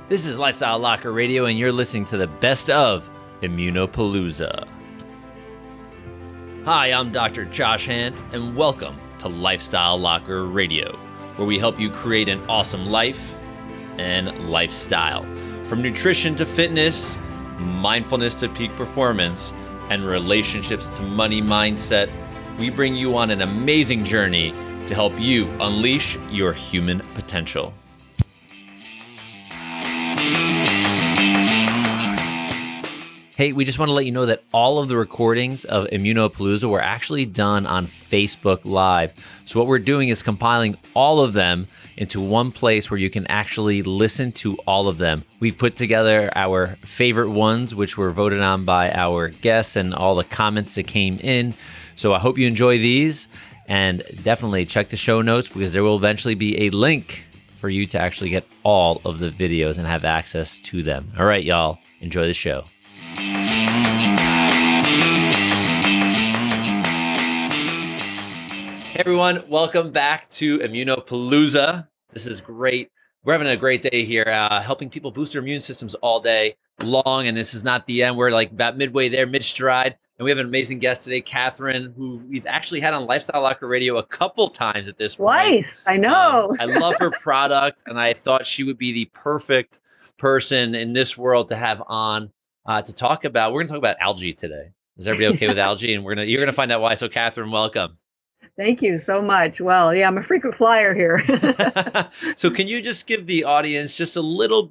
This is Lifestyle Locker Radio, and you're listening to the best of IMMNUO-PALOOZA. Hi, I'm Dr. Josh Hant, and welcome to Lifestyle Locker Radio, where we help you create an awesome life and lifestyle. From nutrition to fitness, mindfulness to peak performance, and relationships to money mindset, we bring you on an amazing journey to help you unleash your human potential. Hey, we just want to let you know that all of the recordings of IMMNUO-PALOOZA were actually done on Facebook Live. So what we're doing is compiling all of them into one place where you can actually listen to all of them. We've put together our favorite ones, which were voted on by our guests and all the comments that came in. So I hope you enjoy these, and definitely check the show notes because there will eventually be a link for you to actually get all of the videos and have access to them. All right, y'all, enjoy the show. Hey everyone, welcome back to IMMNUO-PALOOZA. This is great. We're having a great day here, helping people boost their immune systems all day long, and this is not the end. We're like about midway there, mid-stride, and we have an amazing guest today, Catharine, who we've actually had on Lifestyle Locker Radio a couple times at this point. Twice, I know. I love her product, and I thought she would be the perfect person in this world to have on to talk about. We're going to talk about algae today. Is everybody okay with algae? And you're gonna find out why. So, Catharine, welcome. Thank you so much. Well, yeah, I'm a frequent flyer here. So can you just give the audience just a little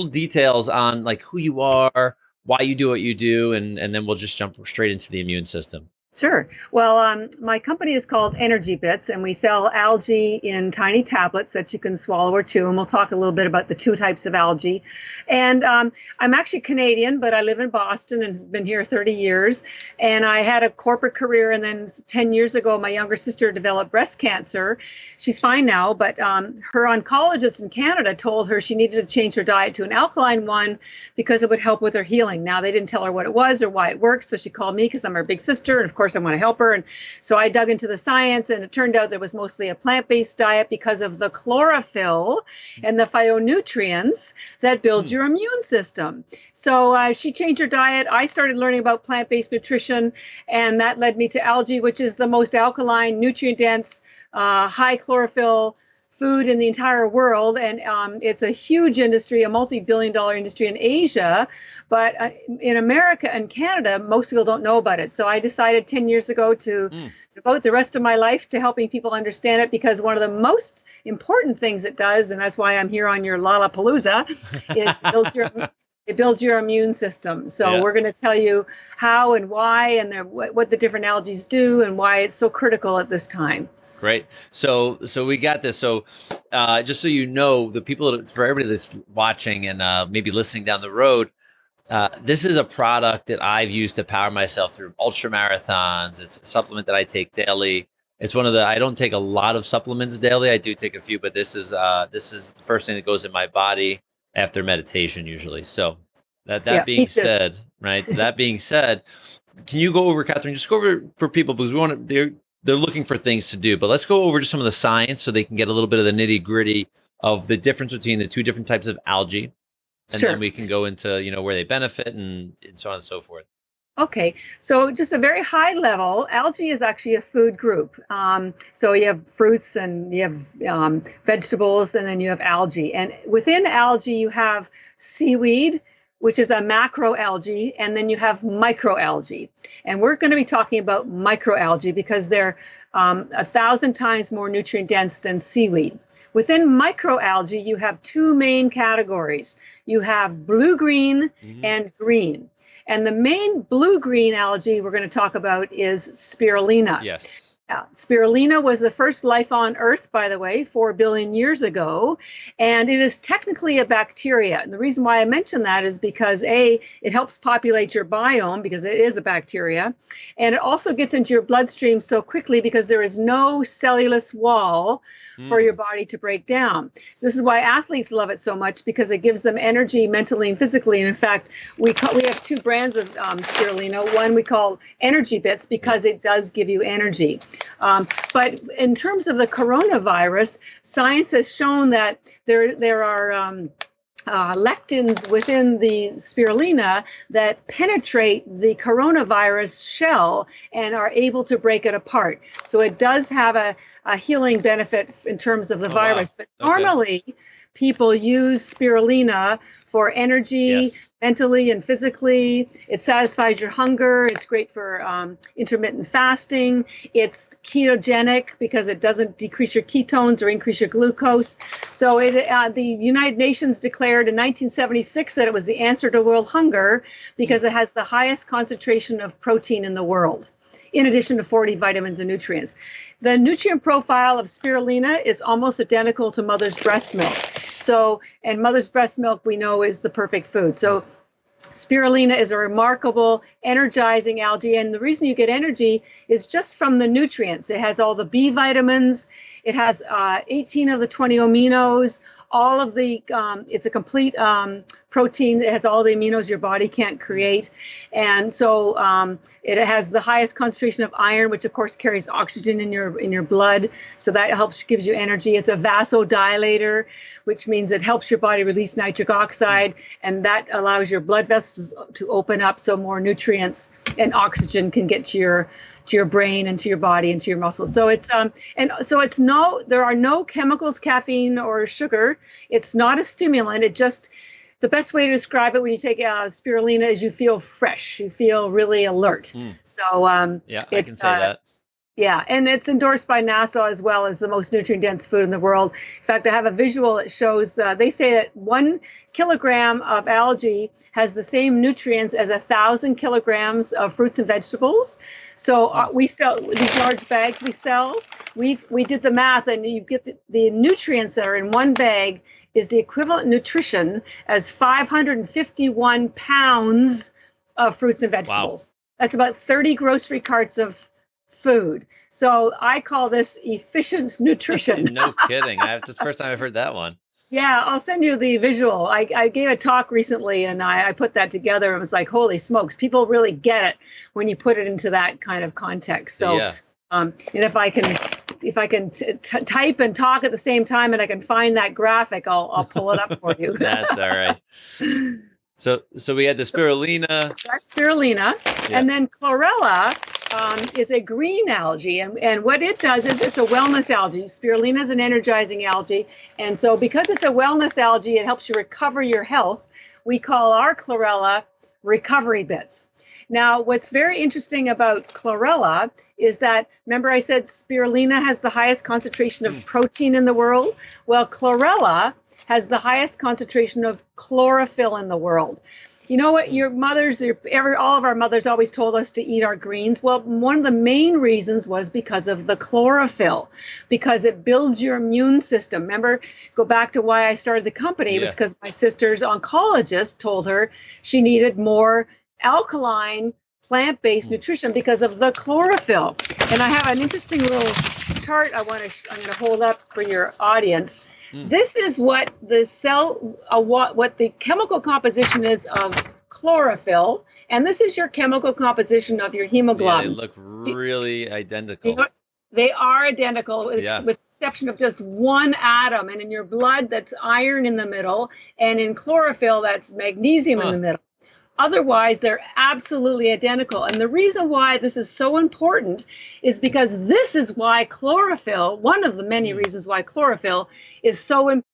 details on like who you are, why you do what you do, and then we'll just jump straight into the immune system. Sure. Well, my company is called EnergyBits, and we sell algae in tiny tablets that you can swallow or chew. And we'll talk a little bit about the two types of algae. And I'm actually Canadian, but I live in Boston and have been here 30 years. And I had a corporate career. And then 10 years ago, my younger sister developed breast cancer. She's fine now, but her oncologist in Canada told her she needed to change her diet to an alkaline one because it would help with her healing. Now, they didn't tell her what it was or why it worked. So she called me because I'm her big sister. And of course, I want to help her. And so I dug into the science, and it turned out there was mostly a plant-based diet because of the chlorophyll and the phytonutrients that build your immune system. So she changed her diet. I started learning about plant-based nutrition, and that led me to algae, which is the most alkaline, nutrient-dense, high chlorophyll food in the entire world. And it's a huge industry, a multi-billion-dollar industry in Asia. But in America and Canada, most people don't know about it. So I decided 10 years ago to devote the rest of my life to helping people understand it, because one of the most important things it does, and that's why I'm here on your Lollapalooza, is it builds your immune system. So we're going to tell you how and why and what the different algae do and why it's so critical at this time. Great. So we got this. So just so you know, for everybody that's watching and maybe listening down the road, this is a product that I've used to power myself through ultra marathons. It's a supplement that I take daily. It's I don't take a lot of supplements daily. I do take a few, but this is the first thing that goes in my body after meditation usually. So that being said, right? That being said, can you go over, Catharine? Just go over for people because they're looking for things to do, but let's go over just some of the science so they can get a little bit of the nitty gritty of the difference between the two different types of algae. And then we can go into, where they benefit and so on and so forth. Okay, so just a very high level, algae is actually a food group. So you have fruits and you have vegetables, and then you have algae. And within algae, you have seaweed, which is a macroalgae, and then you have microalgae. And we're going to be talking about microalgae because they're 1,000 times more nutrient dense than seaweed. Within microalgae, you have two main categories. You have blue-green and green. And the main blue-green algae we're going to talk about is spirulina. Yes. Spirulina was the first life on Earth, by the way, 4 billion years ago, and it is technically a bacteria. And the reason why I mention that is because, A, it helps populate your biome because it is a bacteria, and it also gets into your bloodstream so quickly because there is no cellulose wall for your body to break down. So this is why athletes love it so much, because it gives them energy mentally and physically. And in fact, we have two brands of spirulina. One we call EnergyBits because it does give you energy. But in terms of the coronavirus, science has shown that there are lectins within the spirulina that penetrate the coronavirus shell and are able to break it apart. So it does have a healing benefit in terms of the virus. Wow. But normally, people use spirulina for energy, mentally and physically. It satisfies your hunger. It's great for intermittent fasting. It's ketogenic because it doesn't decrease your ketones or increase your glucose. So the United Nations declared in 1976 that it was the answer to world hunger because it has the highest concentration of protein in the world, in addition to 40 vitamins and nutrients. The nutrient profile of spirulina is almost identical to mother's breast milk. So, and mother's breast milk we know is the perfect food. So spirulina is a remarkable energizing algae, and the reason you get energy is just from the nutrients. It has all the B vitamins, it has 18 of the 20 aminos, all of the, it's a complete protein. It has all the aminos your body can't create. And so it has the highest concentration of iron, which of course carries oxygen in your blood. So that helps, gives you energy. It's a vasodilator, which means it helps your body release nitric oxide, and that allows your blood vessels to open up so more nutrients and oxygen can get to your brain and to your body and to your muscles. So it's there are no chemicals, caffeine or sugar. It's not a stimulant. It just, the best way to describe it when you take spirulina is you feel fresh. You feel really alert. So yeah, I can say that. Yeah, and it's endorsed by NASA as well as the most nutrient-dense food in the world. In fact, I have a visual that shows, they say that 1 kilogram of algae has the same nutrients as 1,000 kilograms of fruits and vegetables. So we sell these large bags we sell. We did the math, and you get the nutrients that are in one bag is the equivalent nutrition as 551 pounds of fruits and vegetables. Wow. That's about 30 grocery carts of food. So I call this efficient nutrition. No kidding. This is the first time I've heard that one. Yeah, I'll send you the visual. I gave a talk recently and I put that together. It was like, holy smokes, people really get it when you put it into that kind of context. So, yeah. And if I can type and talk at the same time and I can find that graphic, I'll pull it up for you. That's all right. So we had the spirulina. That's spirulina. Yeah. And then chlorella is a green algae. And what it does is it's a wellness algae. Spirulina is an energizing algae. And so because it's a wellness algae, it helps you recover your health. We call our chlorella recovery bits. Now, what's very interesting about chlorella is that, remember I said spirulina has the highest concentration of protein in the world? Well, chlorella has the highest concentration of chlorophyll in the world. You know what, your mothers, all of our mothers always told us to eat our greens. Well, one of the main reasons was because of the chlorophyll, because it builds your immune system. Remember, go back to why I started the company. It was because my sister's oncologist told her she needed more alkaline plant-based nutrition because of the chlorophyll. And I have an interesting little chart I'm going to hold up for your audience. This is what the what the chemical composition is of chlorophyll, and this is your chemical composition of your hemoglobin. Yeah, they look really identical. They are identical, with the exception of just one atom. And in your blood, that's iron in the middle, and in chlorophyll, that's magnesium in the middle. Otherwise, they're absolutely identical. And the reason why this is so important is because this is why chlorophyll, one of the many reasons why chlorophyll is so important